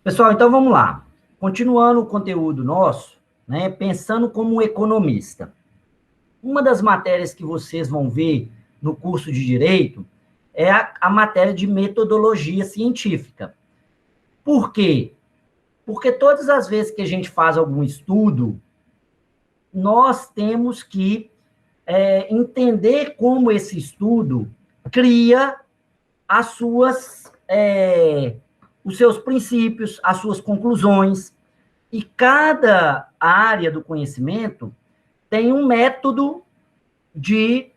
Pessoal, então vamos lá. Continuando o conteúdo nosso, né, pensando como um economista. Uma das matérias que vocês vão ver no curso de Direito é a matéria de metodologia científica. Por quê? Porque todas as vezes que a gente faz algum estudo, nós temos que entender como esse estudo cria as suas, os seus princípios, as suas conclusões. E cada área do conhecimento tem um método de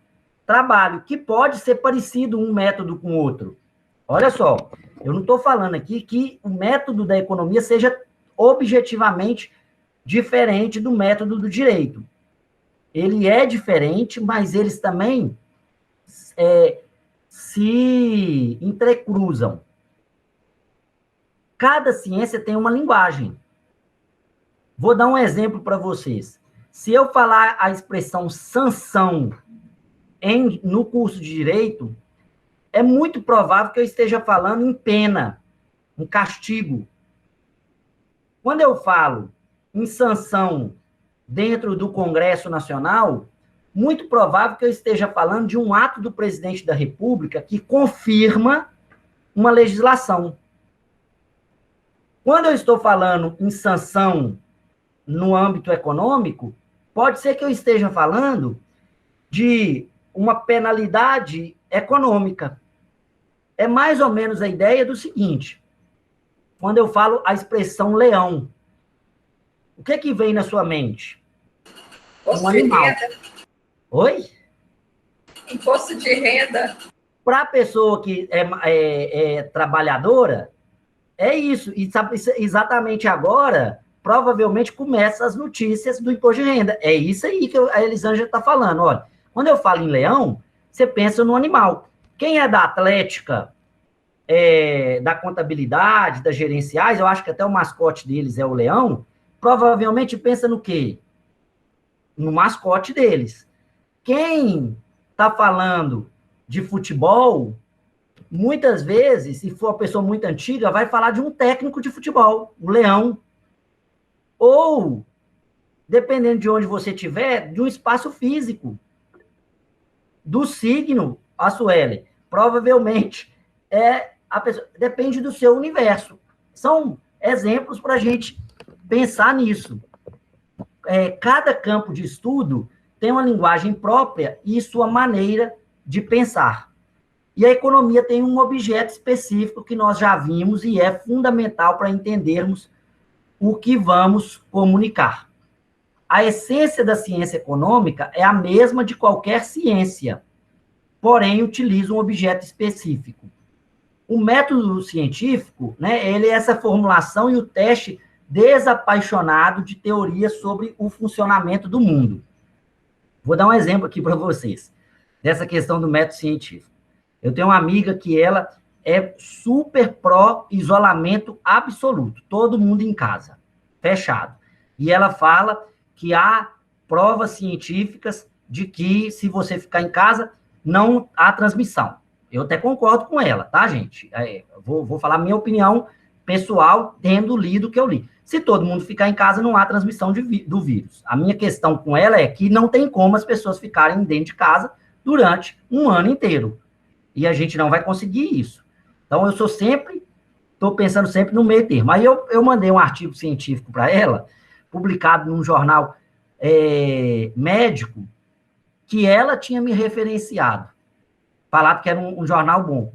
trabalho, que pode ser parecido um método com o outro. Olha só, eu não estou falando aqui que o método da economia seja objetivamente diferente do método do direito. Ele é diferente, mas eles também se entrecruzam. Cada ciência tem uma linguagem. Vou dar um exemplo para vocês. Se eu falar a expressão sanção no curso de Direito, é muito provável que eu esteja falando em pena, um castigo. Quando eu falo em sanção dentro do Congresso Nacional, muito provável que eu esteja falando de um ato do presidente da República que confirma uma legislação. Quando eu estou falando em sanção no âmbito econômico, pode ser que eu esteja falando de uma penalidade econômica. É mais ou menos a ideia do seguinte: quando eu falo a expressão leão, o que vem na sua mente? Imposto de renda. Oi? Imposto de renda. Para a pessoa que é trabalhadora, é isso. E sabe, exatamente agora, provavelmente começam as notícias do imposto de renda. É isso aí que a Elisângela está falando. Olha, quando eu falo em leão, você pensa no animal. Quem é da atlética, da contabilidade, das gerenciais, eu acho que até o mascote deles é o leão, provavelmente pensa no quê? No mascote deles. Quem está falando de futebol, muitas vezes, se for uma pessoa muito antiga, vai falar de um técnico de futebol, o leão. Ou, dependendo de onde você estiver, de um espaço físico. Do signo, a Sueli, provavelmente a pessoa, depende do seu universo. São exemplos para a gente pensar nisso. Cada campo de estudo tem uma linguagem própria e sua maneira de pensar. E a economia tem um objeto específico que nós já vimos e é fundamental para entendermos o que vamos comunicar. A essência da ciência econômica é a mesma de qualquer ciência, porém utiliza um objeto específico. O método científico, né, ele é essa formulação e o teste desapaixonado de teorias sobre o funcionamento do mundo. Vou dar um exemplo aqui para vocês, dessa questão do método científico. Eu tenho uma amiga que ela é super pró-isolamento absoluto, todo mundo em casa, fechado. E ela fala que há provas científicas de que, se você ficar em casa, não há transmissão. Eu até concordo com ela, tá, gente? Vou falar minha opinião pessoal, tendo lido o que eu li. Se todo mundo ficar em casa, não há transmissão do vírus. A minha questão com ela é que não tem como as pessoas ficarem dentro de casa durante um ano inteiro. E a gente não vai conseguir isso. Então, eu estou pensando sempre no meio termo. Aí eu mandei um artigo científico para ela, publicado num jornal médico, que ela tinha me referenciado, falado que era um jornal bom,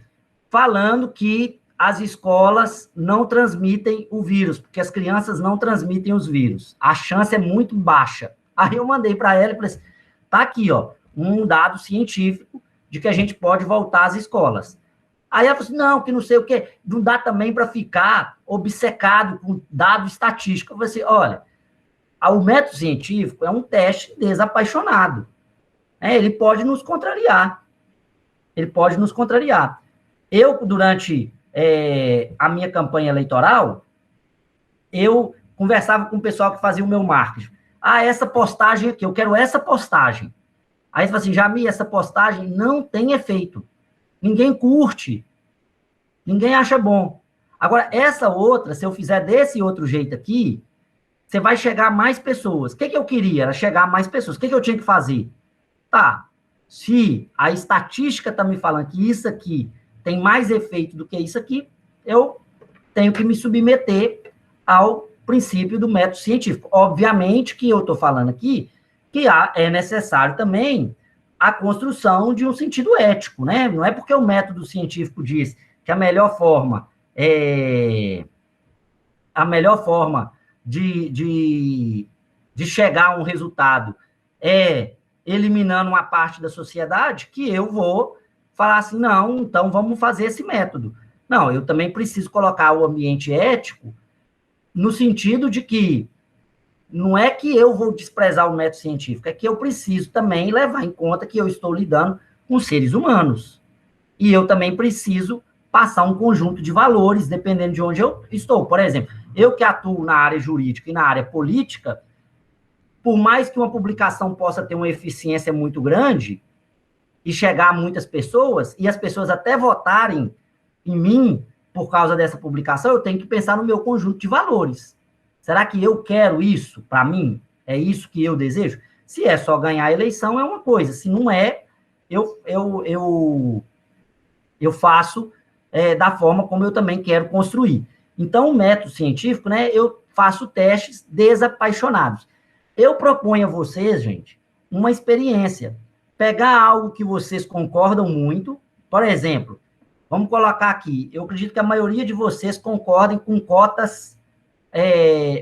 falando que as escolas não transmitem o vírus, porque as crianças não transmitem os vírus. A chance é muito baixa. Aí eu mandei para ela e falei assim, tá aqui, ó, um dado científico de que a gente pode voltar às escolas. Aí ela falou assim, não, que não sei o quê, não dá também para ficar obcecado com dado estatístico. Eu falei assim, olha, o método científico é um teste desapaixonado. Ele pode nos contrariar. Ele pode nos contrariar. Eu, durante a minha campanha eleitoral, eu conversava com o pessoal que fazia o meu marketing. Essa postagem aqui, eu quero essa postagem. Aí você fala assim, Jamil, essa postagem não tem efeito. Ninguém curte. Ninguém acha bom. Agora, essa outra, se eu fizer desse outro jeito aqui, você vai chegar a mais pessoas. O que eu queria? Era chegar a mais pessoas. O que eu tinha que fazer? Tá, se a estatística está me falando que isso aqui tem mais efeito do que isso aqui, eu tenho que me submeter ao princípio do método científico. Obviamente que eu estou falando aqui que é necessário também a construção de um sentido ético, né? Não é porque o método científico diz que a melhor forma de chegar a um resultado é eliminando uma parte da sociedade, que eu vou falar assim, não, então vamos fazer esse método. Não, eu também preciso colocar o ambiente ético no sentido de que não é que eu vou desprezar o método científico, é que eu preciso também levar em conta que eu estou lidando com seres humanos. E eu também preciso passar um conjunto de valores, dependendo de onde eu estou. Por exemplo, eu que atuo na área jurídica e na área política, por mais que uma publicação possa ter uma eficiência muito grande e chegar a muitas pessoas, e as pessoas até votarem em mim por causa dessa publicação, eu tenho que pensar no meu conjunto de valores. Será que eu quero isso para mim? É isso que eu desejo? Se é só ganhar a eleição, é uma coisa. Se não é, eu faço da forma como eu também quero construir. Então, o método científico, né, eu faço testes desapaixonados. Eu proponho a vocês, gente, uma experiência. Pegar algo que vocês concordam muito, por exemplo, vamos colocar aqui, eu acredito que a maioria de vocês concordem com cotas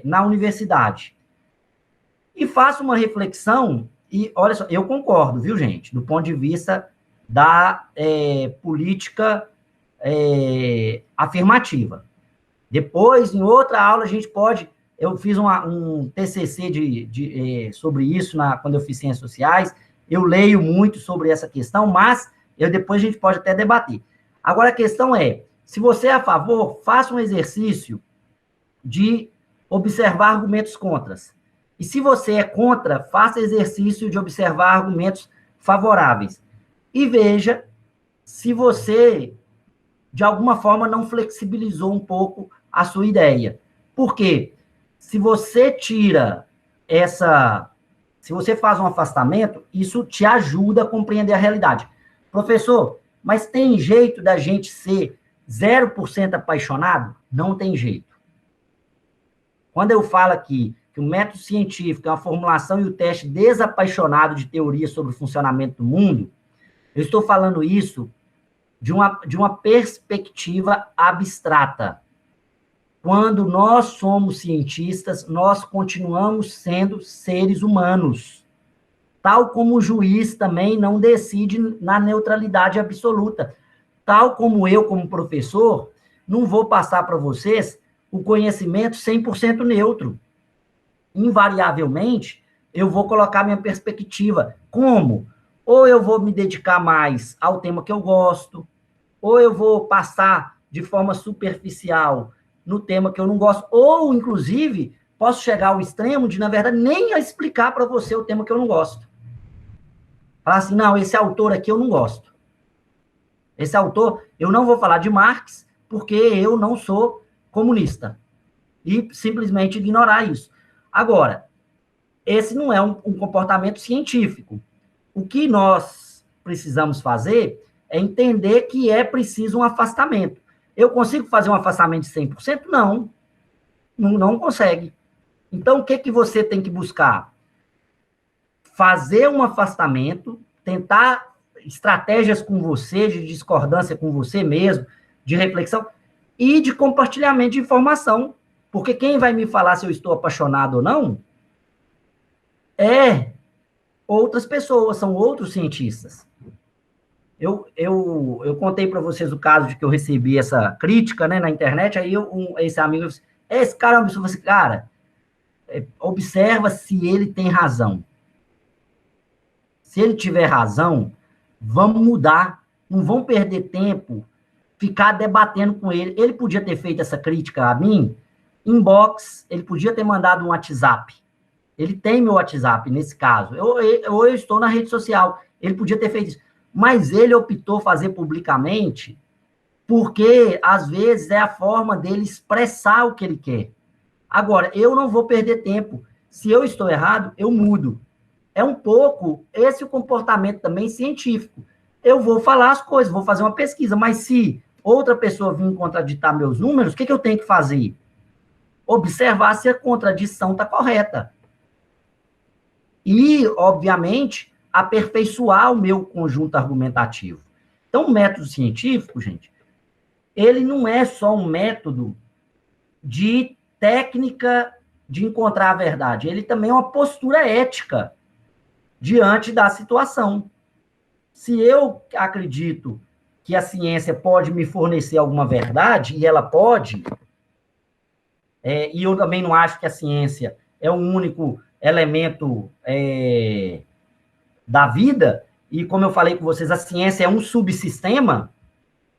na universidade. E faça uma reflexão, e olha só, eu concordo, viu, gente, do ponto de vista da política afirmativa. Depois, em outra aula, a gente pode... Eu fiz um TCC sobre isso quando eu fiz Ciências Sociais, eu leio muito sobre essa questão, mas depois a gente pode até debater. Agora, a questão é, se você é a favor, faça um exercício de observar argumentos contras. E se você é contra, faça exercício de observar argumentos favoráveis. E veja se você, de alguma forma, não flexibilizou um pouco a sua ideia. Por quê? Se você se você faz um afastamento, isso te ajuda a compreender a realidade. Professor, mas tem jeito da gente ser 0% apaixonado? Não tem jeito. Quando eu falo aqui que o método científico é uma formulação e o teste desapaixonado de teoria sobre o funcionamento do mundo, eu estou falando isso de uma perspectiva abstrata. Quando nós somos cientistas, nós continuamos sendo seres humanos. Tal como o juiz também não decide na neutralidade absoluta. Tal como eu, como professor, não vou passar para vocês o conhecimento 100% neutro. Invariavelmente, eu vou colocar minha perspectiva. Como? Ou eu vou me dedicar mais ao tema que eu gosto, ou eu vou passar de forma superficial no tema que eu não gosto, ou, inclusive, posso chegar ao extremo de, na verdade, nem explicar para você o tema que eu não gosto. Falar assim, não, esse autor aqui eu não gosto. Esse autor, eu não vou falar de Marx, porque eu não sou comunista. E simplesmente ignorar isso. Agora, esse não é um comportamento científico. O que nós precisamos fazer é entender que é preciso um afastamento. Eu consigo fazer um afastamento de 100%? Não. Não consegue. Então, o que você tem que buscar? Fazer um afastamento, tentar estratégias com você, de discordância com você mesmo, de reflexão e de compartilhamento de informação. Porque quem vai me falar se eu estou apaixonado ou não é outras pessoas, são outros cientistas. Eu contei para vocês o caso de que eu recebi essa crítica, né, na internet, aí esse amigo disse, esse cara é um absurdo, assim, cara, observa se ele tem razão. Se ele tiver razão, vamos mudar, não vamos perder tempo, ficar debatendo com ele. Ele podia ter feito essa crítica a mim, inbox, ele podia ter mandado um WhatsApp. Ele tem meu WhatsApp, nesse caso. Ou eu estou na rede social, ele podia ter feito isso. Mas ele optou fazer publicamente Porque, às vezes, é a forma dele expressar o que ele quer. Agora, eu não vou perder tempo. Se eu estou errado, eu mudo. É um pouco esse o comportamento também científico. Eu vou falar as coisas, vou fazer uma pesquisa, mas se outra pessoa vir contraditar meus números, o que eu tenho que fazer? Observar se a contradição está correta. E, obviamente, aperfeiçoar o meu conjunto argumentativo. Então, o método científico, gente, ele não é só um método de técnica de encontrar a verdade, ele também é uma postura ética diante da situação. Se eu acredito que a ciência pode me fornecer alguma verdade, e ela pode, e eu também não acho que a ciência é o único elemento da vida, e como eu falei com vocês, a ciência é um subsistema,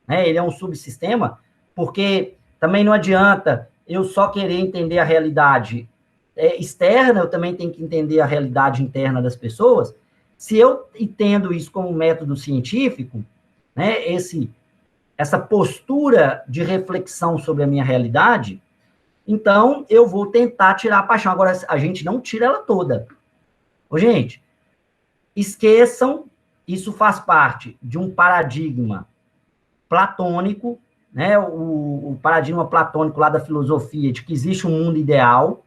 né? Ele é um subsistema, porque também não adianta eu só querer entender a realidade externa, eu também tenho que entender a realidade interna das pessoas. Se eu entendo isso como um método científico, né, essa postura de reflexão sobre a minha realidade, então eu vou tentar tirar a paixão. Agora, a gente não tira ela toda. Ô, gente, esqueçam, isso faz parte de um paradigma platônico, né, o paradigma platônico lá da filosofia, de que existe um mundo ideal.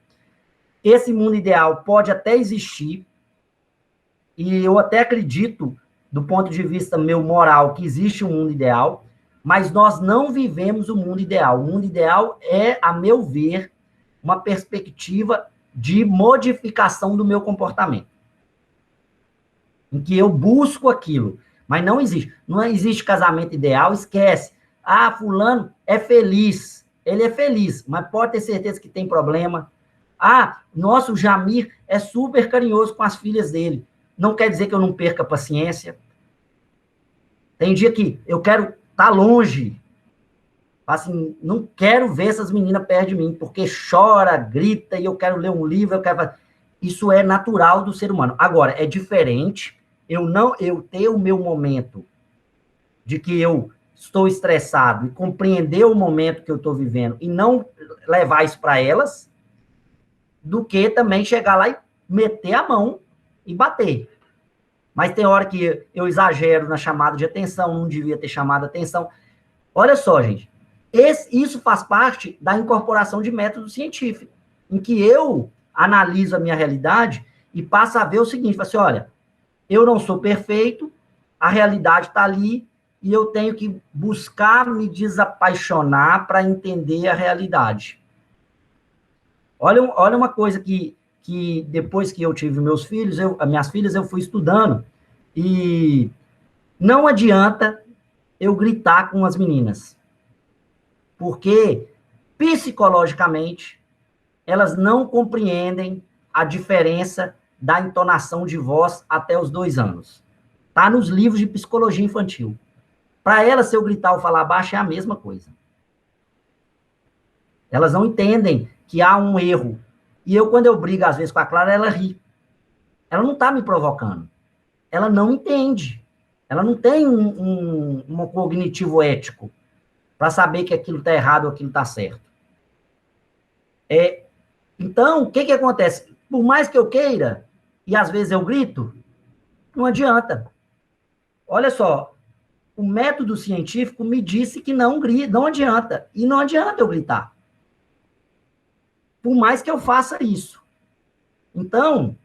Esse mundo ideal pode até existir, e eu até acredito, do ponto de vista meu moral, que existe um mundo ideal, mas nós não vivemos o mundo ideal. O mundo ideal é, a meu ver, uma perspectiva de modificação do meu comportamento, em que eu busco aquilo, mas não existe. Não existe casamento ideal, esquece. Ah, fulano é feliz. Ele é feliz, mas pode ter certeza que tem problema. Ah, nosso Jamir é super carinhoso com as filhas dele. Não quer dizer que eu não perca a paciência. Tem dia que eu quero estar longe. Assim, não quero ver essas meninas perto de mim, porque chora, grita, e eu quero ler um livro, eu quero... Isso é natural do ser humano. Agora, é diferente eu ter o meu momento de que eu estou estressado e compreender o momento que eu estou vivendo e não levar isso para elas, do que também chegar lá e meter a mão e bater. Mas tem hora que eu exagero na chamada de atenção, não devia ter chamado atenção. Olha só, gente, isso faz parte da incorporação de método científico, em que eu analiso a minha realidade e passo a ver o seguinte, assim, olha, eu não sou perfeito, a realidade está ali, e eu tenho que buscar me desapaixonar para entender a realidade. Olha uma coisa que depois que eu tive meus filhos, as minhas filhas, eu fui estudando, e não adianta eu gritar com as meninas, porque psicologicamente elas não compreendem a diferença da entonação de voz até os 2 anos. Está nos livros de psicologia infantil. Para elas, se eu gritar ou falar baixo, é a mesma coisa. Elas não entendem que há um erro. E eu, quando eu brigo, às vezes, com a Clara, ela ri. Ela não está me provocando. Ela não entende. Ela não tem um cognitivo ético para saber que aquilo está errado ou aquilo está certo. Então, o que acontece? Por mais que eu queira, e às vezes eu grito, não adianta. Olha só, o método científico me disse que não adianta. E não adianta eu gritar. Por mais que eu faça isso. Então,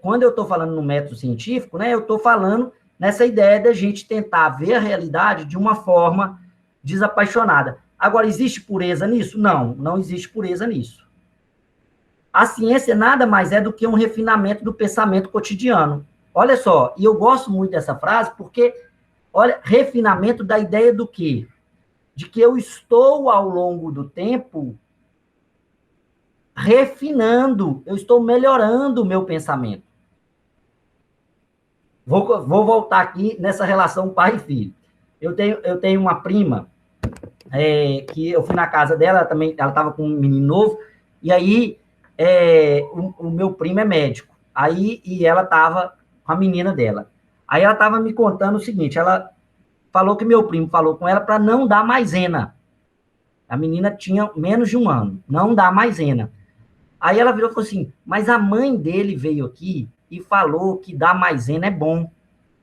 quando eu estou falando no método científico, né, eu estou falando nessa ideia da gente tentar ver a realidade de uma forma desapaixonada. Agora, existe pureza nisso? Não, não existe pureza nisso. A ciência nada mais é do que um refinamento do pensamento cotidiano. Olha só, e eu gosto muito dessa frase porque, olha, refinamento da ideia do quê? De que eu estou, ao longo do tempo, refinando, eu estou melhorando o meu pensamento. Vou voltar aqui nessa relação pai e filho. Eu tenho uma prima, que eu fui na casa dela, ela estava com um menino novo, e aí o meu primo é médico, e ela estava com a menina dela. Aí ela estava me contando o seguinte, ela falou que meu primo falou com ela para não dar maisena. A menina tinha menos de 1 ano, não dá maisena. Aí ela virou e falou assim, mas a mãe dele veio aqui e falou que dar maisena é bom,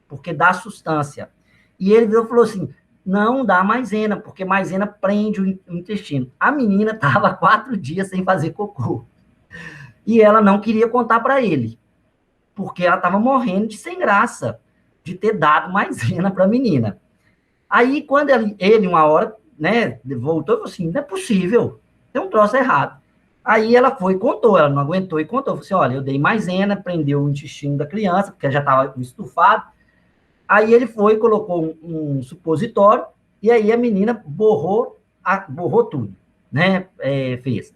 porque dá sustância. E ele virou e falou assim, não dá maisena, porque maisena prende o intestino. A menina estava 4 dias sem fazer cocô. E ela não queria contar para ele, porque ela estava morrendo de sem graça de ter dado maisena para a menina. Aí, quando ele, uma hora, né, voltou e falou assim, não é possível, tem um troço errado. Aí ela foi e contou, ela não aguentou e contou, falou assim, olha, eu dei maisena, prendeu o intestino da criança, porque já estava estufado. Aí ele foi e colocou um supositório, e aí a menina borrou tudo, né, fez.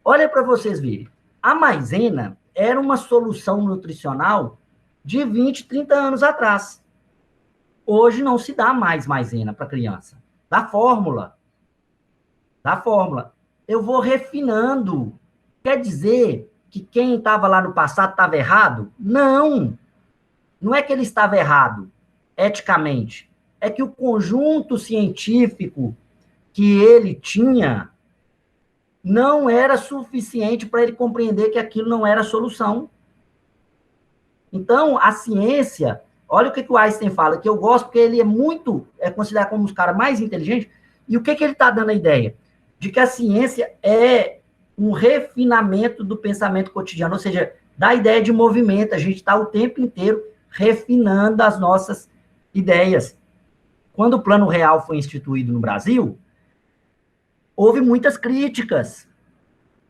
Olha para vocês verem, a maisena era uma solução nutricional de 20, 30 anos atrás. Hoje não se dá mais maisena para criança. Da fórmula. Eu vou refinando. Quer dizer que quem estava lá no passado estava errado? Não. Não é que ele estava errado, eticamente. É que o conjunto científico que ele tinha não era suficiente para ele compreender que aquilo não era solução. Então, a ciência... Olha o que o Einstein fala, que eu gosto, porque ele é considerado como um dos caras mais inteligentes. E o que ele está dando a ideia? De que a ciência é um refinamento do pensamento cotidiano, ou seja, da ideia de movimento. A gente está o tempo inteiro refinando as nossas ideias. Quando o Plano Real foi instituído no Brasil, houve muitas críticas.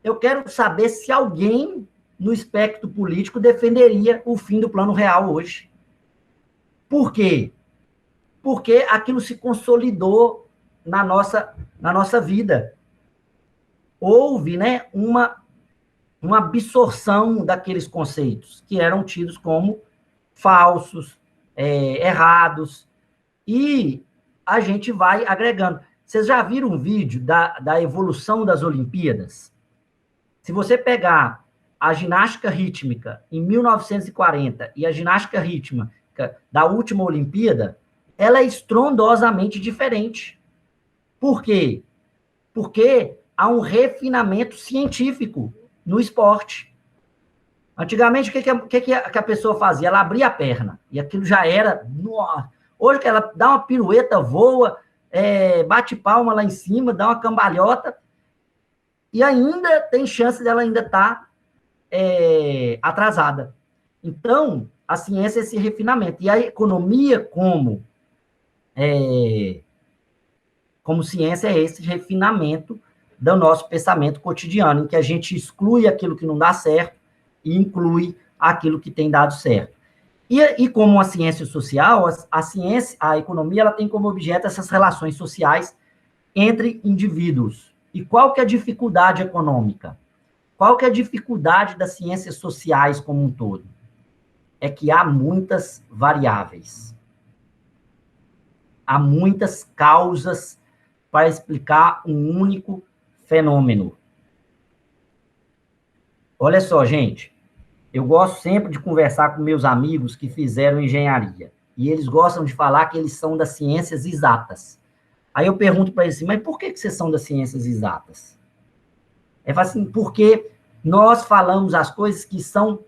Eu quero saber se alguém no espectro político defenderia o fim do Plano Real hoje. Por quê? Porque aquilo se consolidou na nossa vida. Houve, né, uma absorção daqueles conceitos que eram tidos como falsos, errados, e a gente vai agregando. Vocês já viram um vídeo da evolução das Olimpíadas? Se você pegar a ginástica rítmica em 1940 e a ginástica rítmica da última Olimpíada, ela é estrondosamente diferente. Por quê? Porque há um refinamento científico no esporte. Antigamente, o que a pessoa fazia? Ela abria a perna, e aquilo já era... Hoje, que ela dá uma pirueta, voa, bate palma lá em cima, dá uma cambalhota, e ainda tem chance dela ainda estar atrasada. Então, a ciência é esse refinamento. E a economia, como ciência, é esse refinamento do nosso pensamento cotidiano, em que a gente exclui aquilo que não dá certo e inclui aquilo que tem dado certo. E como uma ciência social, a economia, ela tem como objeto essas relações sociais entre indivíduos. E qual que é a dificuldade econômica? Qual que é a dificuldade das ciências sociais como um todo? É que há muitas variáveis. Há muitas causas para explicar um único fenômeno. Olha só, gente, eu gosto sempre de conversar com meus amigos que fizeram engenharia, e eles gostam de falar que eles são das ciências exatas. Aí eu pergunto para eles assim, mas por que vocês são das ciências exatas? Assim, porque nós falamos as coisas que são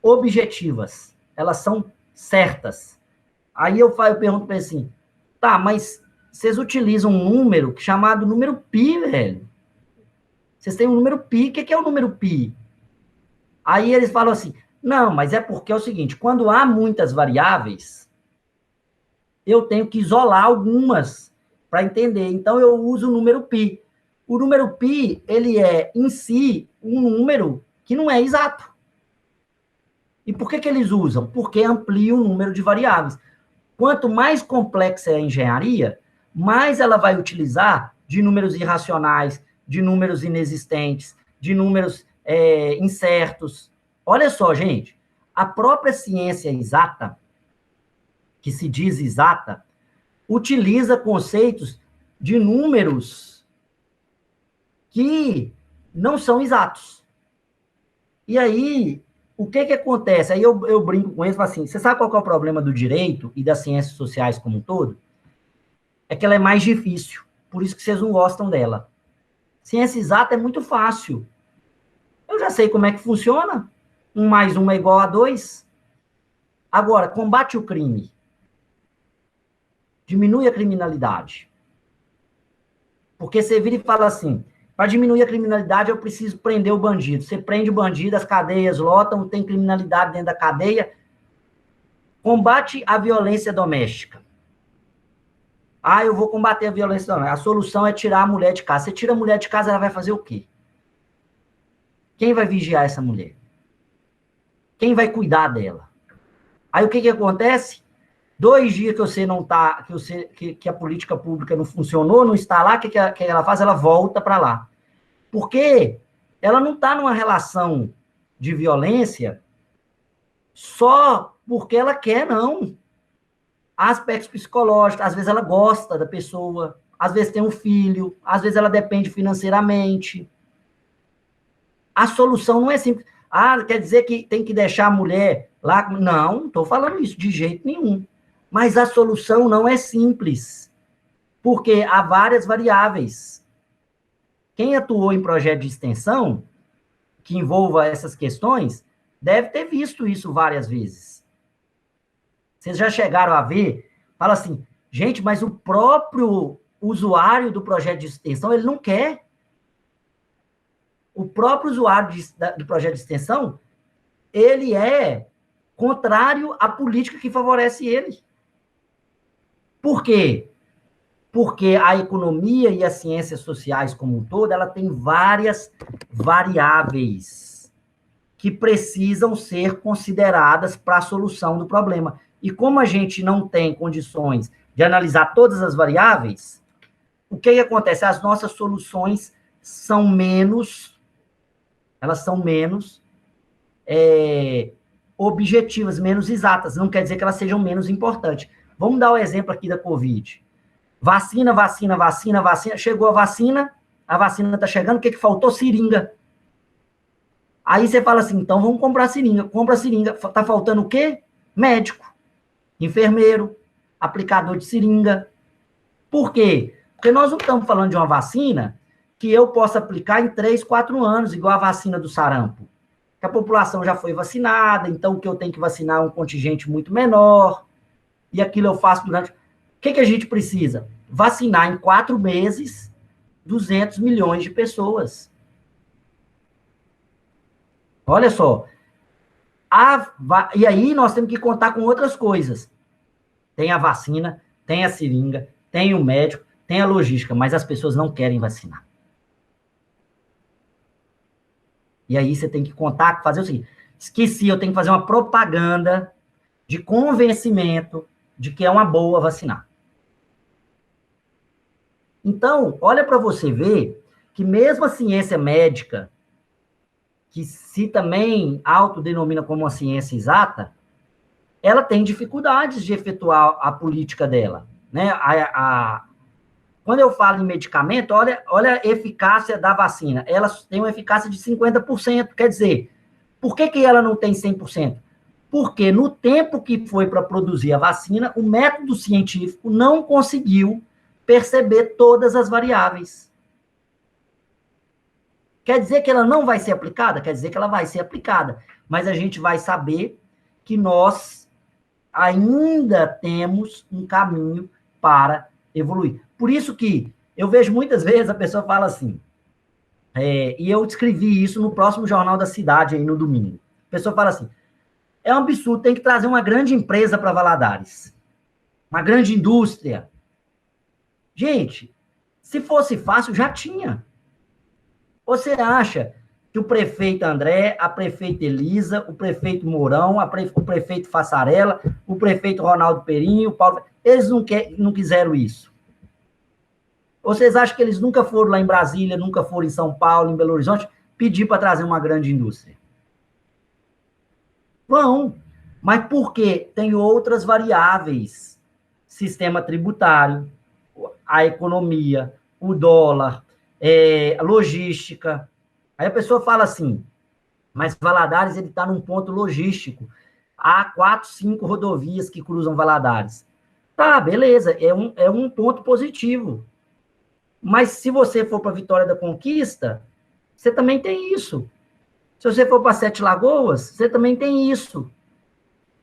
objetivas, elas são certas. Aí eu pergunto para eles assim, tá, mas vocês utilizam um número chamado número π, velho. Vocês têm um número π, o que é o número π? Aí eles falam assim, não, mas é porque é o seguinte, quando há muitas variáveis, eu tenho que isolar algumas para entender. Então, eu uso o número π. O número π, ele é, em si, um número que não é exato. E por que eles usam? Porque amplia o número de variáveis. Quanto mais complexa é a engenharia, mais ela vai utilizar de números irracionais, de números inexistentes, de números incertos. Olha só, gente, a própria ciência exata, que se diz exata, utiliza conceitos de números que não são exatos. E aí, o que acontece? Aí eu brinco com eles e falo assim, você sabe qual que é o problema do direito e das ciências sociais como um todo? é que ela é mais difícil. Por isso que vocês não gostam dela. Ciência exata é muito fácil. Eu já sei como é que funciona. 1 mais 1 é igual a 2. Agora, combate o crime. Diminui a criminalidade. Porque você vira e fala assim, para diminuir a criminalidade, eu preciso prender o bandido. Você prende o bandido, as cadeias lotam, tem criminalidade dentro da cadeia. Combate a violência doméstica. Ah, eu vou combater a violência doméstica. A solução é tirar a mulher de casa. Você tira a mulher de casa, ela vai fazer o quê? Quem vai vigiar essa mulher? Quem vai cuidar dela? Aí o que acontece? 2 dias que você não tá, que a política pública não funcionou, não está lá, o que ela faz? Ela volta para lá. Porque ela não está numa relação de violência só porque ela quer, não. Há aspectos psicológicos, às vezes ela gosta da pessoa, às vezes tem um filho, às vezes ela depende financeiramente. A solução não é simples. Ah, quer dizer que tem que deixar a mulher lá? Não estou falando isso de jeito nenhum. Mas a solução não é simples, porque há várias variáveis. Quem atuou em projeto de extensão, que envolva essas questões, deve ter visto isso várias vezes. Vocês já chegaram a ver? Fala assim, gente, mas o próprio usuário do projeto de extensão, ele não quer. O próprio usuário do projeto de extensão, ele é contrário à política que favorece ele. Por quê? Porque a economia e as ciências sociais como um todo, ela tem várias variáveis que precisam ser consideradas para a solução do problema. E como a gente não tem condições de analisar todas as variáveis, o que acontece? As nossas soluções são menos, elas são menos objetivas, menos exatas. Não quer dizer que elas sejam menos importantes. Vamos dar o exemplo aqui da Covid. Vacina, vacina, vacina, vacina. Chegou a vacina está chegando, o que faltou? Seringa. Aí você fala assim, então vamos comprar seringa. Compra seringa. Está faltando o quê? Médico, enfermeiro, aplicador de seringa. Por quê? Porque nós não estamos falando de uma vacina que eu possa aplicar em 3, 4 anos, igual a vacina do sarampo. Que a população já foi vacinada, então o que eu tenho que vacinar é um contingente muito menor, e aquilo eu faço durante... O que a gente precisa? Vacinar em 4 meses 200 milhões de pessoas. Olha só. E aí nós temos que contar com outras coisas. Tem a vacina, tem a seringa, tem o médico, tem a logística, mas as pessoas não querem vacinar. E aí você tem que contar, fazer o seguinte, esqueci, eu tenho que fazer uma propaganda de convencimento de que é uma boa vacinar. Então, olha para você ver que mesmo a ciência médica, que se também autodenomina como uma ciência exata, ela tem dificuldades de efetuar a política dela. Né? Quando eu falo em medicamento, olha a eficácia da vacina. Ela tem uma eficácia de 50%. Quer dizer, por que ela não tem 100%? Porque no tempo que foi para produzir a vacina, o método científico não conseguiu perceber todas as variáveis. Quer dizer que ela não vai ser aplicada? Quer dizer que ela vai ser aplicada. Mas a gente vai saber que nós ainda temos um caminho para evoluir. Por isso que eu vejo muitas vezes a pessoa fala assim, e eu escrevi isso no próximo Jornal da Cidade, aí no domingo. A pessoa fala assim, é um absurdo, tem que trazer uma grande empresa para Valadares. Uma grande indústria. Gente, se fosse fácil, já tinha. Você acha que o prefeito André, a prefeita Elisa, o prefeito Mourão, o prefeito Fassarella, o prefeito Ronaldo Perinho, o Paulo, eles não quiseram isso? Vocês acham que eles nunca foram lá em Brasília, nunca foram em São Paulo, em Belo Horizonte, pedir para trazer uma grande indústria? Vão, mas por quê? Tem outras variáveis. Sistema tributário, a economia, o dólar, a logística. Aí a pessoa fala assim, mas Valadares está num ponto logístico. Há 4, 5 rodovias que cruzam Valadares. Tá, beleza, é um ponto positivo. Mas se você for para a Vitória da Conquista, você também tem isso. Se você for para Sete Lagoas, você também tem isso.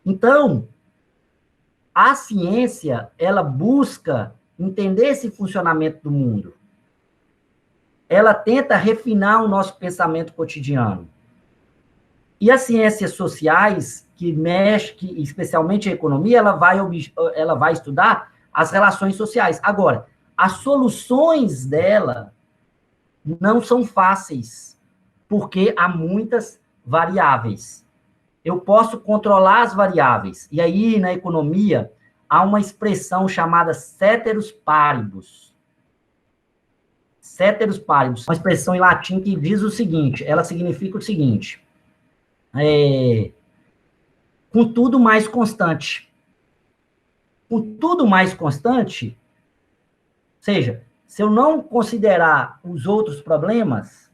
Então, a ciência, ela busca entender esse funcionamento do mundo. Ela tenta refinar o nosso pensamento cotidiano. E as ciências sociais, que mexe, que, especialmente a economia, ela vai estudar as relações sociais. Agora, as soluções dela não são fáceis, porque há muitas variáveis. Eu posso controlar as variáveis. E aí, na economia, há uma expressão chamada ceteris paribus. Ceteris paribus, uma expressão em latim que diz o seguinte, ela significa o seguinte, com tudo mais constante. Com tudo mais constante, ou seja, se eu não considerar os outros problemas,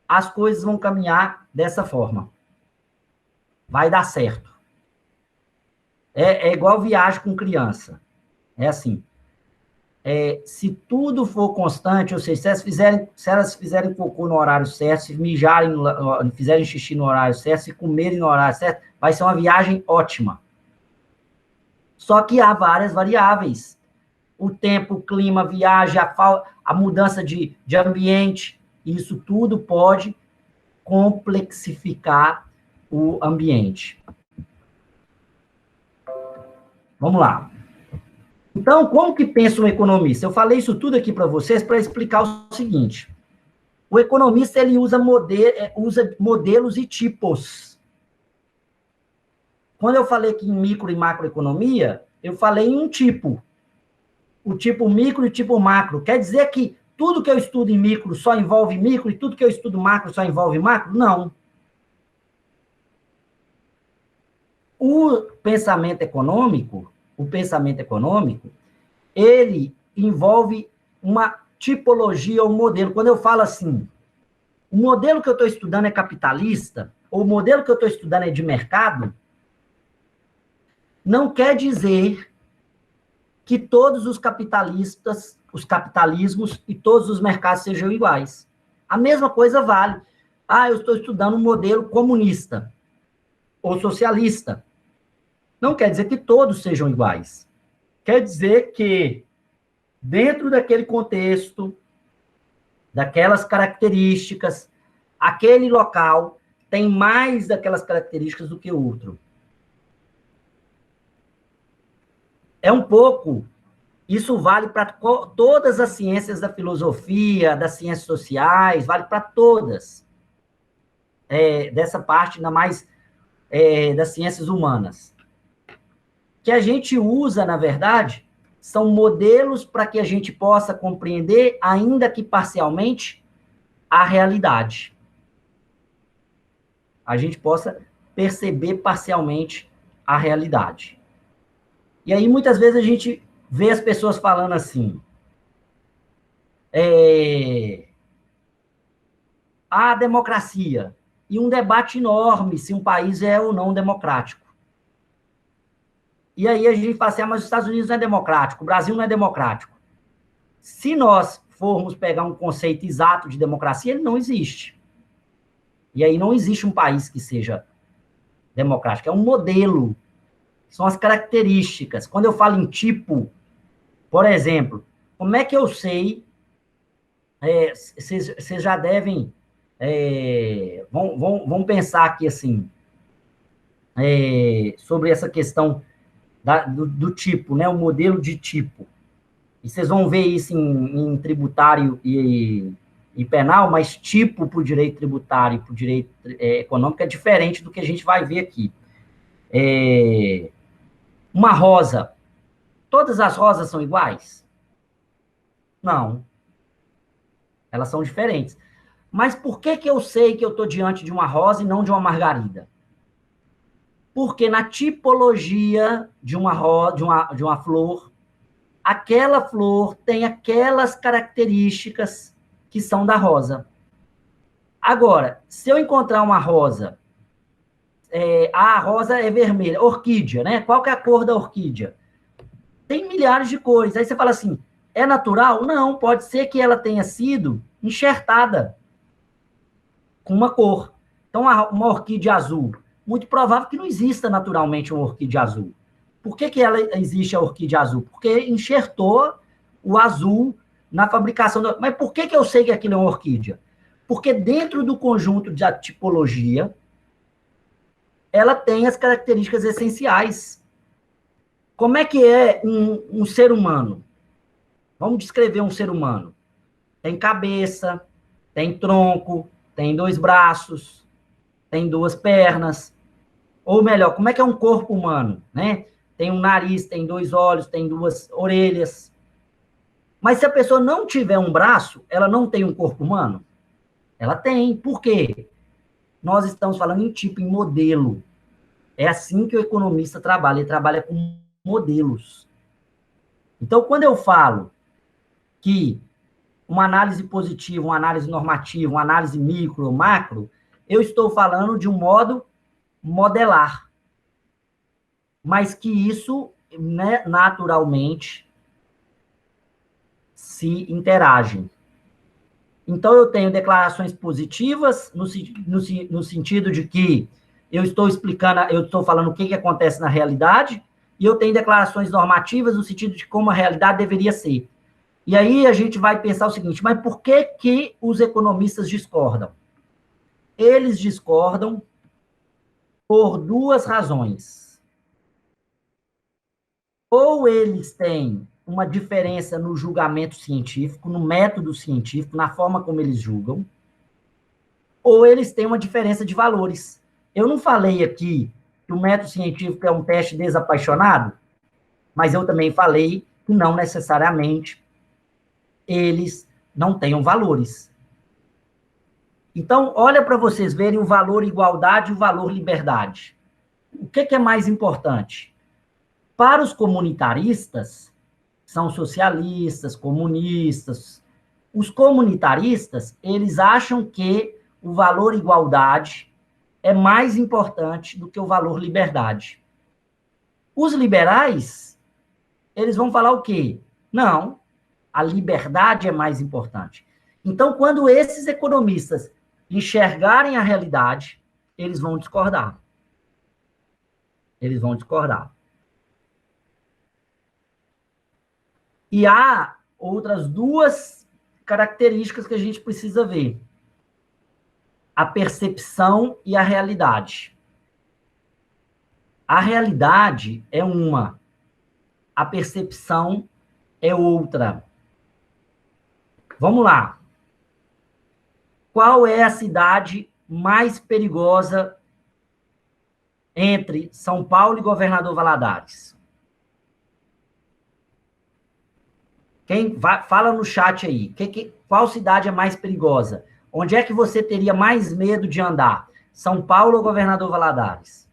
as coisas vão caminhar dessa forma. Vai dar certo. É igual viagem com criança. É assim. Se tudo for constante, ou seja, se elas fizerem cocô no horário certo, se mijarem, fizerem xixi no horário certo, se comerem no horário certo, vai ser uma viagem ótima. Só que há várias variáveis. O tempo, o clima, a viagem, a mudança de ambiente, isso tudo pode complexificar o ambiente. Vamos lá. Então, como que pensa um economista? Eu falei isso tudo aqui para vocês para explicar o seguinte. O economista, ele usa modelos e tipos. Quando eu falei aqui em micro e macroeconomia, eu falei em um tipo. O tipo micro e o tipo macro. Quer dizer que tudo que eu estudo em micro só envolve micro e tudo que eu estudo macro só envolve macro? Não. O pensamento econômico, ele envolve uma tipologia ou um modelo. Quando eu falo assim, o modelo que eu estou estudando é capitalista, ou o modelo que eu estou estudando é de mercado, não quer dizer que todos os capitalistas, os capitalismos e todos os mercados sejam iguais. A mesma coisa vale. Eu estou estudando um modelo comunista ou socialista. Não quer dizer que todos sejam iguais. Quer dizer que, dentro daquele contexto, daquelas características, aquele local tem mais daquelas características do que o outro. É um pouco, isso vale para todas as ciências da filosofia, das ciências sociais, vale para todas. Dessa parte, ainda mais das ciências humanas. Que a gente usa, na verdade, são modelos para que a gente possa compreender, ainda que parcialmente, a realidade. A gente possa perceber parcialmente a realidade. E aí, muitas vezes, a gente vê as pessoas falando assim, a democracia, e um debate enorme se um país é ou não democrático. E aí a gente fala assim, mas os Estados Unidos não é democrático, o Brasil não é democrático. Se nós formos pegar um conceito exato de democracia, ele não existe. E aí não existe um país que seja democrático, é um modelo, são as características. Quando eu falo em tipo, por exemplo, como é que eu sei, vocês já devem, vamos pensar aqui assim, sobre essa questão do tipo, né, o modelo de tipo. E vocês vão ver isso em tributário e penal, mas tipo para o direito tributário e para o direito econômico é diferente do que a gente vai ver aqui. Uma rosa. Todas as rosas são iguais? Não. Elas são diferentes. Mas por que eu sei que eu estou diante de uma rosa e não de uma margarida? Porque na tipologia de uma flor, aquela flor tem aquelas características que são da rosa. Agora, se eu encontrar uma rosa a rosa é vermelha, orquídea, né? Qual que é a cor da orquídea? Tem milhares de cores. Aí você fala assim, é natural? Não, pode ser que ela tenha sido enxertada com uma cor. Então, uma orquídea azul, muito provável que não exista naturalmente uma orquídea azul. Por que ela existe a orquídea azul? Porque enxertou o azul na fabricação. Mas por que eu sei que aquilo é uma orquídea? Porque dentro do conjunto da tipologia, ela tem as características essenciais. Como é que é um ser humano? Vamos descrever um ser humano. Tem cabeça, tem tronco, tem 2 braços, tem 2 pernas. Ou melhor, como é que é um corpo humano, né? Tem um nariz, tem 2 olhos, tem 2 orelhas. Mas se a pessoa não tiver um braço, ela não tem um corpo humano? Ela tem. Por quê? Nós estamos falando em tipo, em modelo. É assim que o economista trabalha. Ele trabalha com modelos. Então, quando eu falo que uma análise positiva, uma análise normativa, uma análise micro, macro, eu estou falando de um modo modelar. Mas que isso, né, naturalmente, se interagem. Então, eu tenho declarações positivas, no sentido de que eu estou explicando, eu estou falando o que acontece na realidade, e eu tenho declarações normativas no sentido de como a realidade deveria ser. E aí a gente vai pensar o seguinte, mas por que os economistas discordam? Eles discordam por 2 razões. Ou eles têm uma diferença no julgamento científico, no método científico, na forma como eles julgam, ou eles têm uma diferença de valores. Eu não falei aqui que o método científico é um teste desapaixonado, mas eu também falei que não necessariamente eles não tenham valores. Então, olha para vocês verem o valor igualdade e o valor liberdade. O que é mais importante? Para os comunitaristas, são socialistas, comunistas, os comunitaristas, eles acham que o valor igualdade é mais importante do que o valor liberdade. Os liberais, eles vão falar o quê? Não, a liberdade é mais importante. Então, quando esses economistas enxergarem a realidade, eles vão discordar. Eles vão discordar. E há outras 2 características que a gente precisa ver. A percepção e a realidade. A realidade é uma, a percepção é outra. Vamos lá. Qual é a cidade mais perigosa entre São Paulo e Governador Valadares? Quem fala no chat aí, qual cidade é mais perigosa? Onde é que você teria mais medo de andar? São Paulo ou Governador Valadares?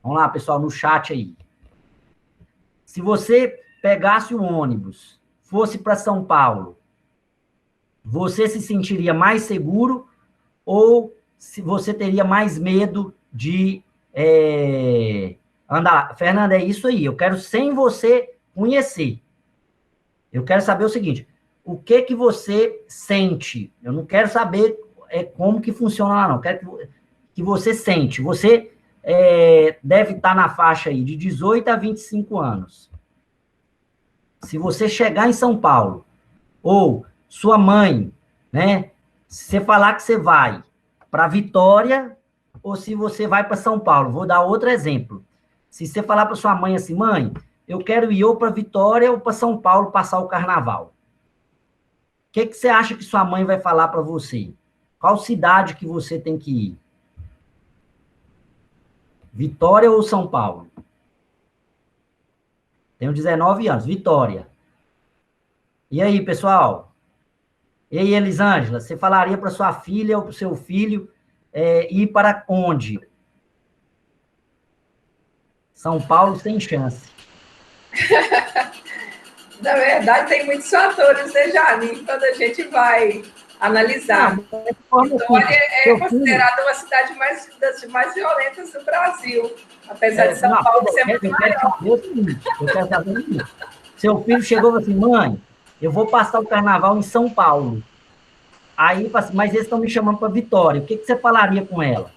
Vamos lá, pessoal, no chat aí. Se você pegasse o ônibus, fosse para São Paulo, você se sentiria mais seguro ou se você teria mais medo de andar? Fernanda, é isso aí. Eu quero sem você conhecer. Eu quero saber o seguinte, o que você sente? Eu não quero saber como que funciona lá, não. Eu quero que você sente. Você deve estar na faixa aí de 18 a 25 anos. Se você chegar em São Paulo, ou sua mãe, né? Se você falar que você vai para Vitória, ou se você vai para São Paulo. Vou dar outro exemplo. Se você falar para sua mãe assim, mãe, eu quero ir ou para Vitória ou para São Paulo passar o carnaval. O que você acha que sua mãe vai falar para você? Qual cidade que você tem que ir? Vitória ou São Paulo? Tenho 19 anos. Vitória. E aí, pessoal? E aí, Elisângela, você falaria para sua filha ou para o seu filho ir para onde? São Paulo sem chance. Na verdade, tem muitos fatores, né, Jane? Quando a gente vai analisar. Vitória é considerada uma cidade das mais violentas do Brasil, apesar de São Paulo ser muito maior. Eu quero saber o seguinte. Seu filho chegou e falou assim, mãe, eu vou passar o carnaval em São Paulo. Aí, mas eles estão me chamando para Vitória. O que você falaria com ela?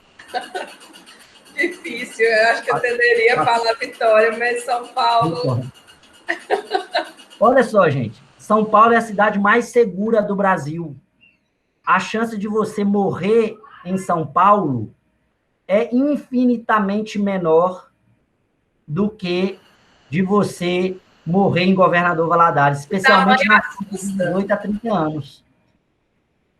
Difícil, eu acho que eu tenderia a falar Vitória, mas São Paulo... Olha só, gente, São Paulo é a cidade mais segura do Brasil. A chance de você morrer em São Paulo é infinitamente menor do que de você morrer em Governador Valadares, especialmente na de 18 a 30 anos.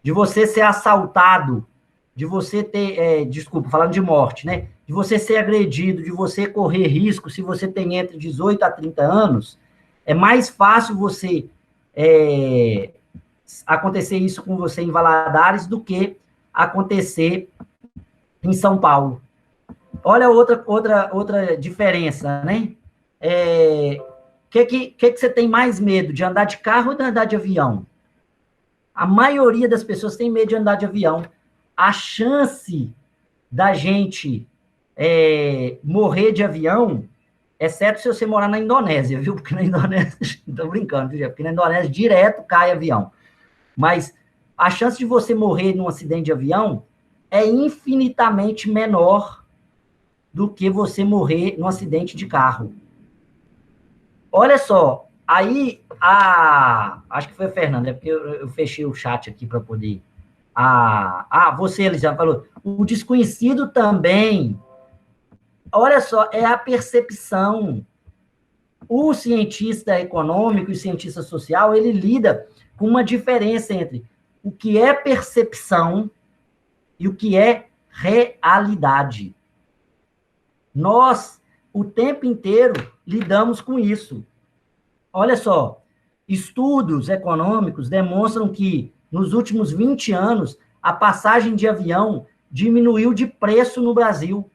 De você ser assaltado, de você ter, desculpa, falando de morte, né? De você ser agredido, de você correr risco, se você tem entre 18 a 30 anos, é mais fácil você acontecer isso com você em Valadares do que acontecer em São Paulo. Olha outra diferença, né? Que você tem mais medo, de andar de carro ou de andar de avião? A maioria das pessoas tem medo de andar de avião. A chance da gente morrer de avião, exceto se você morar na Indonésia, viu? Porque na Indonésia, estou brincando, viu? Porque na Indonésia direto cai avião. Mas a chance de você morrer num acidente de avião é infinitamente menor do que você morrer num acidente de carro. Olha só, aí, acho que foi a Fernanda, porque eu fechei o chat aqui para poder... você, Elisângela, falou, o desconhecido também, olha só, é a percepção. O cientista econômico e o cientista social, ele lida com uma diferença entre o que é percepção e o que é realidade. Nós, o tempo inteiro, lidamos com isso. Olha só, estudos econômicos demonstram que, nos últimos 20 anos, a passagem de avião diminuiu de preço no Brasil.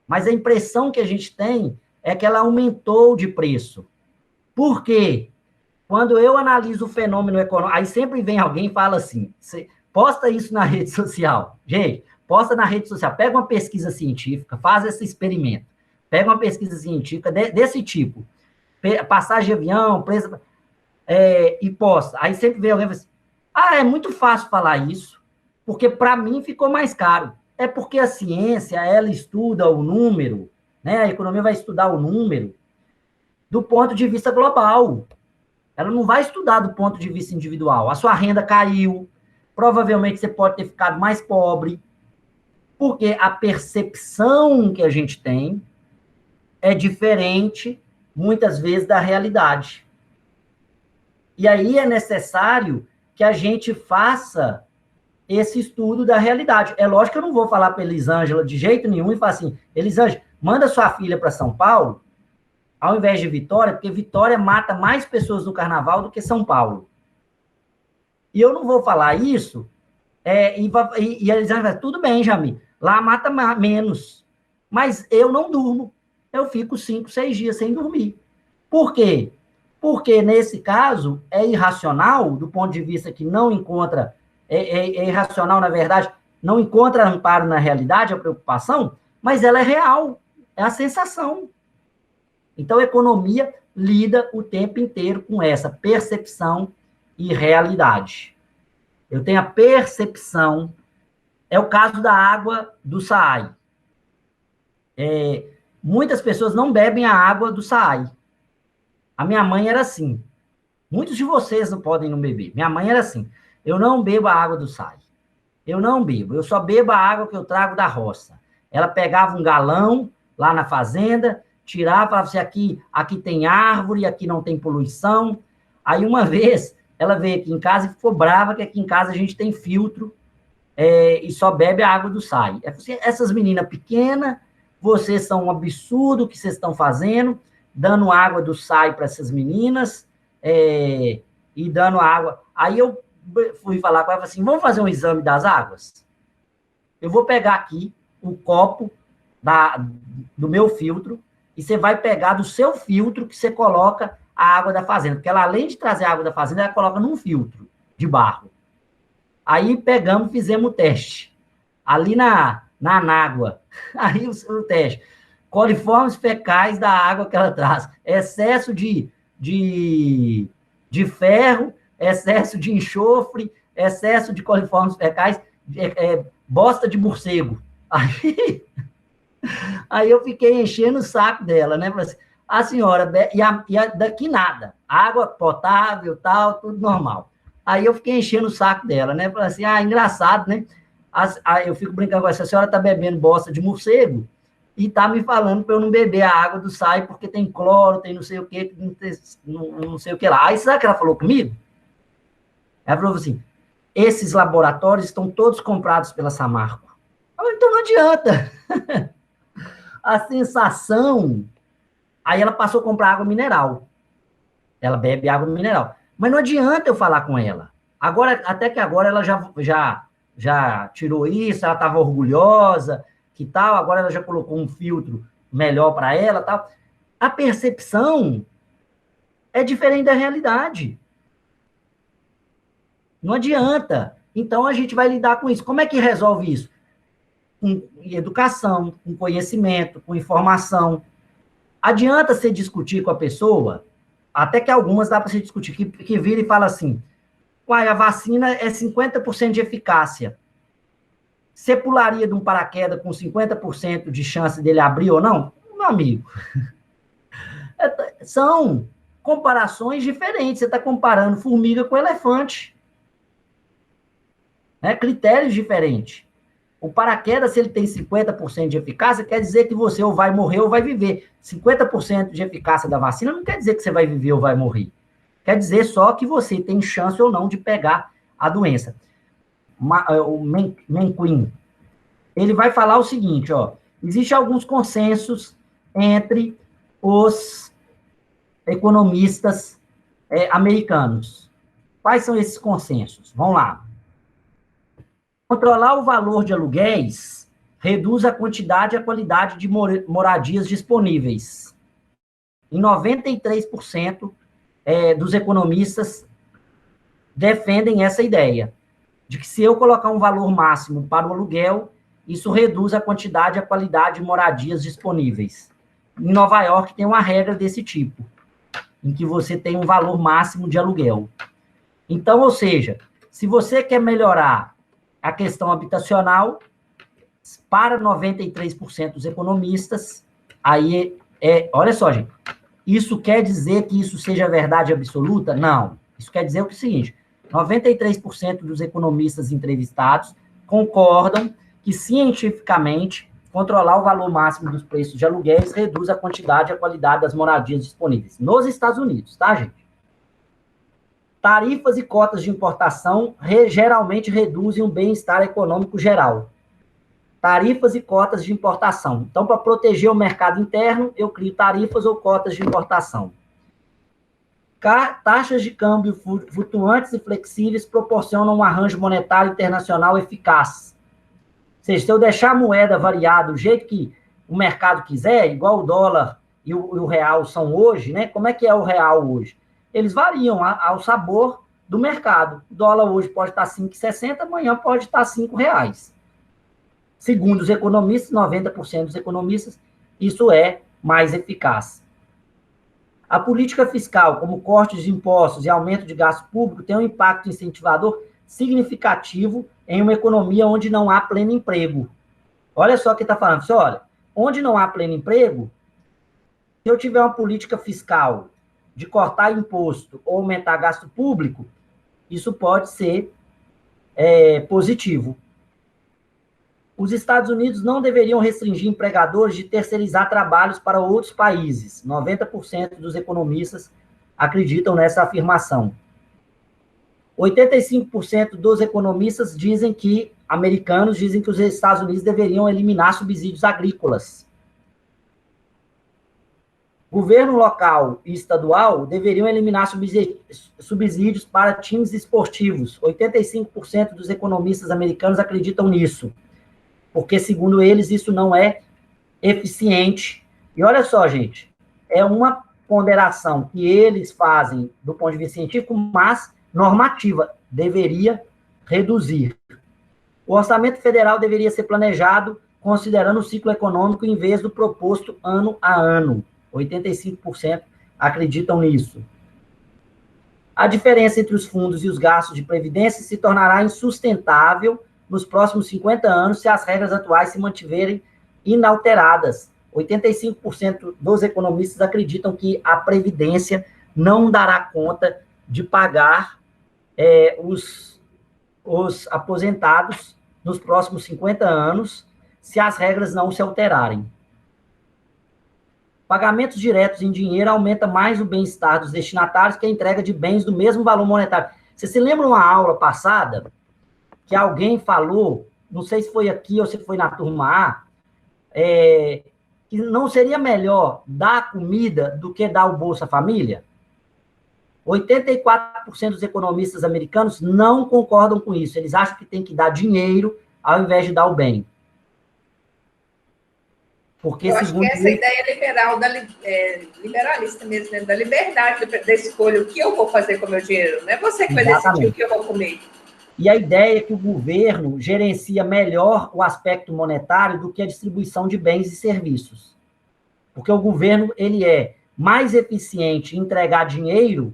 Mas a impressão que a gente tem é que ela aumentou de preço. Por quê? Quando eu analiso o fenômeno econômico, aí sempre vem alguém e fala assim, posta isso na rede social. Gente, posta na rede social, pega uma pesquisa científica, faz esse experimento. Pega uma pesquisa científica desse tipo. Passagem de avião, preço, e posta. Aí sempre vem alguém e fala assim, é muito fácil falar isso, porque para mim ficou mais caro. É porque a ciência, ela estuda o número, né? A economia vai estudar o número do ponto de vista global. Ela não vai estudar do ponto de vista individual. A sua renda caiu, provavelmente você pode ter ficado mais pobre, porque a percepção que a gente tem é diferente, muitas vezes, da realidade. E aí é necessário que a gente faça esse estudo da realidade. É lógico que eu não vou falar para a Elisângela de jeito nenhum e falar assim, Elisângela, manda sua filha para São Paulo, ao invés de Vitória, porque Vitória mata mais pessoas no carnaval do que São Paulo. E eu não vou falar isso, e a Elisângela vai, tudo bem, Jamil, lá mata menos, mas eu não durmo. Eu fico 5, 6 dias sem dormir. Por quê? Porque, nesse caso, é irracional, do ponto de vista que não encontra, é irracional, na verdade, não encontra amparo na realidade, a preocupação, mas ela é real, é a sensação. Então, a economia lida o tempo inteiro com essa percepção e realidade. Eu tenho a percepção, é o caso da água do Saai. Muitas pessoas não bebem a água do Saai. A minha mãe era assim. Muitos de vocês não podem não beber. Minha mãe era assim. Eu não bebo a água do Saai. Eu não bebo. Eu só bebo a água que eu trago da roça. Ela pegava um galão lá na fazenda, tirava, falava assim, aqui tem árvore, aqui não tem poluição. Aí, uma vez, ela veio aqui em casa e ficou brava que aqui em casa a gente tem filtro e só bebe a água do Saai. Essas meninas pequenas, vocês são um absurdo o que vocês estão fazendo, dando água do Saai para essas meninas, e dando água. Aí eu fui falar com ela, assim, vamos fazer um exame das águas? Eu vou pegar aqui o copo do meu filtro, e você vai pegar do seu filtro que você coloca a água da fazenda, porque ela, além de trazer a água da fazenda, ela coloca num filtro de barro. Aí pegamos, fizemos o teste. Ali na Anágua. Aí o teste. Coliformes fecais da água que ela traz. Excesso de ferro, excesso de enxofre, excesso de coliformes fecais, bosta de morcego. Aí eu fiquei enchendo o saco dela, né? Falei assim, a senhora, daqui nada. Água potável, tal, tudo normal. Aí eu fiquei enchendo o saco dela, né? Falei assim, engraçado, né? Aí eu fico brincando com essa senhora, tá bebendo bosta de morcego e tá me falando para eu não beber a água do SAI porque tem cloro, tem não sei o que, não sei o que lá. Aí sabe o que ela falou comigo? Ela falou assim, esses laboratórios estão todos comprados pela Samarco. Eu falei, então não adianta. A sensação... Aí ela passou a comprar água mineral. Ela bebe água mineral. Mas não adianta eu falar com ela. Agora, até que agora ela já tirou isso, ela estava orgulhosa, que tal, agora ela já colocou um filtro melhor para ela, tal. A percepção é diferente da realidade. Não adianta. Então, a gente vai lidar com isso. Como é que resolve isso? Com educação, com conhecimento, com informação. Adianta você discutir com a pessoa, até que algumas dá para você discutir, que vira e fala assim, a vacina é 50% de eficácia. Você pularia de um paraquedas com 50% de chance dele abrir ou não? Meu amigo, são comparações diferentes. Você está comparando formiga com elefante. Critérios diferentes. O paraquedas, se ele tem 50% de eficácia, quer dizer que você ou vai morrer ou vai viver. 50% de eficácia da vacina não quer dizer que você vai viver ou vai morrer. Quer dizer só que você tem chance ou não de pegar a doença. O Menquin, ele vai falar o seguinte, existem alguns consensos entre os economistas americanos. Quais são esses consensos? Vamos lá. Controlar o valor de aluguéis reduz a quantidade e a qualidade de moradias disponíveis. Em 93% dos economistas defendem essa ideia, de que se eu colocar um valor máximo para o aluguel, isso reduz a quantidade e a qualidade de moradias disponíveis. Em Nova York tem uma regra desse tipo, em que você tem um valor máximo de aluguel. Então, ou seja, se você quer melhorar a questão habitacional, para 93% dos economistas, aí olha só, gente, isso quer dizer que isso seja verdade absoluta? Não. Isso quer dizer o seguinte, 93% dos economistas entrevistados concordam que, cientificamente, controlar o valor máximo dos preços de aluguéis reduz a quantidade e a qualidade das moradias disponíveis. Nos Estados Unidos, tá, gente? Tarifas e cotas de importação geralmente reduzem o bem-estar econômico geral. Tarifas e cotas de importação. Então, para proteger o mercado interno, eu crio tarifas ou cotas de importação. Taxas de câmbio flutuantes e flexíveis proporcionam um arranjo monetário internacional eficaz. Ou seja, se eu deixar a moeda variar do jeito que o mercado quiser, igual o dólar e o real são hoje, né? Como é que é o real hoje? Eles variam ao sabor do mercado. O dólar hoje pode estar 5,60, amanhã pode estar R$5. Segundo os economistas, 90% dos economistas, isso é mais eficaz. A política fiscal, como cortes de impostos e aumento de gasto público, tem um impacto incentivador significativo em uma economia onde não há pleno emprego. Olha só o que está falando. Olha, onde não há pleno emprego, se eu tiver uma política fiscal de cortar imposto ou aumentar gasto público, isso pode ser positivo. Os Estados Unidos não deveriam restringir empregadores de terceirizar trabalhos para outros países. 90% dos economistas acreditam nessa afirmação. 85% dos economistas americanos dizem que os Estados Unidos deveriam eliminar subsídios agrícolas. Governo local e estadual deveriam eliminar subsídios para times esportivos. 85% dos economistas americanos acreditam nisso, porque, segundo eles, isso não é eficiente. E olha só, gente, é uma ponderação que eles fazem do ponto de vista científico, mas normativa, deveria reduzir. O orçamento federal deveria ser planejado considerando o ciclo econômico em vez do proposto ano a ano. 85% acreditam nisso. A diferença entre os fundos e os gastos de previdência se tornará insustentável nos próximos 50 anos se as regras atuais se mantiverem inalteradas. 85% dos economistas acreditam que a previdência não dará conta de pagar os aposentados nos próximos 50 anos se as regras não se alterarem. Pagamentos diretos em dinheiro aumenta mais o bem-estar dos destinatários que a entrega de bens do mesmo valor monetário. Você se lembra uma aula passada que alguém falou, não sei se foi aqui ou se foi na turma A, que não seria melhor dar comida do que dar o Bolsa Família? 84% dos economistas americanos não concordam com isso. Eles acham que tem que dar dinheiro ao invés de dar o bem. Porque, eu acho que essa ideia liberal, liberalista mesmo, né? Da liberdade da escolha, o que eu vou fazer com o meu dinheiro. Não é você que vai decidir o que eu vou comer. E a ideia é que o governo gerencia melhor o aspecto monetário do que a distribuição de bens e serviços. Porque o governo ele é mais eficiente em entregar dinheiro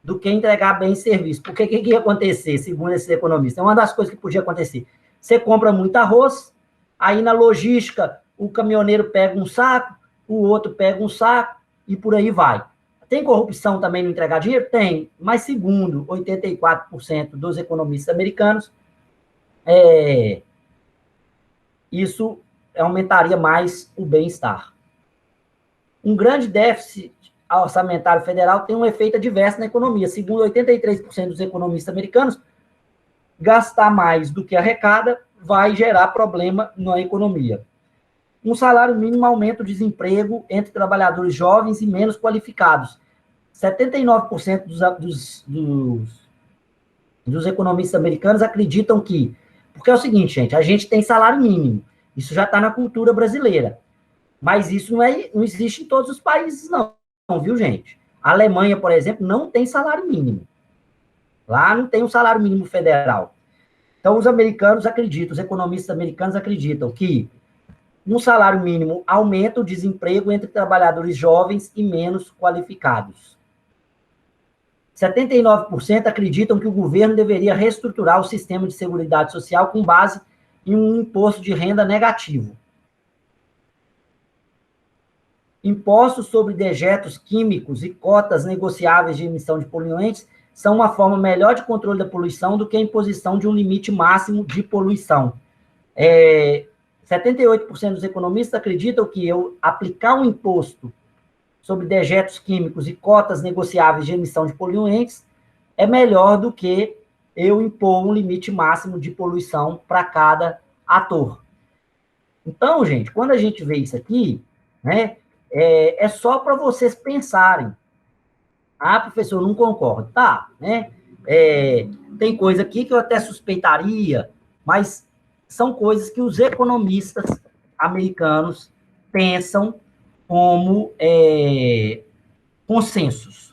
do que entregar bens e serviços. Porque o que ia acontecer, segundo esses economistas? É uma das coisas que podia acontecer. Você compra muito arroz, aí na logística o caminhoneiro pega um saco, o outro pega um saco, e por aí vai. Tem corrupção também no entregar dinheiro? Tem, mas segundo 84% dos economistas americanos, isso aumentaria mais o bem-estar. Um grande déficit orçamentário federal tem um efeito adverso na economia. Segundo 83% dos economistas americanos, gastar mais do que arrecada vai gerar problema na economia. Um salário mínimo aumenta o desemprego entre trabalhadores jovens e menos qualificados. 79% dos economistas americanos acreditam que... Porque é o seguinte, gente, a gente tem salário mínimo. Isso já está na cultura brasileira. Mas isso não existe em todos os países, não, viu, gente? A Alemanha, por exemplo, não tem salário mínimo. Lá não tem um salário mínimo federal. Então, os economistas americanos acreditam que um salário mínimo aumenta o desemprego entre trabalhadores jovens e menos qualificados. 79% acreditam que o governo deveria reestruturar o sistema de seguridade social com base em um imposto de renda negativo. Impostos sobre dejetos químicos e cotas negociáveis de emissão de poluentes são uma forma melhor de controle da poluição do que a imposição de um limite máximo de poluição. 78% dos economistas acreditam que eu aplicar um imposto sobre dejetos químicos e cotas negociáveis de emissão de poluentes é melhor do que eu impor um limite máximo de poluição para cada ator. Então, gente, quando a gente vê isso aqui, né, é só para vocês pensarem. Ah, professor, não concordo. Tá, né? Tem coisa aqui que eu até suspeitaria, mas são coisas que os economistas americanos pensam como consensos.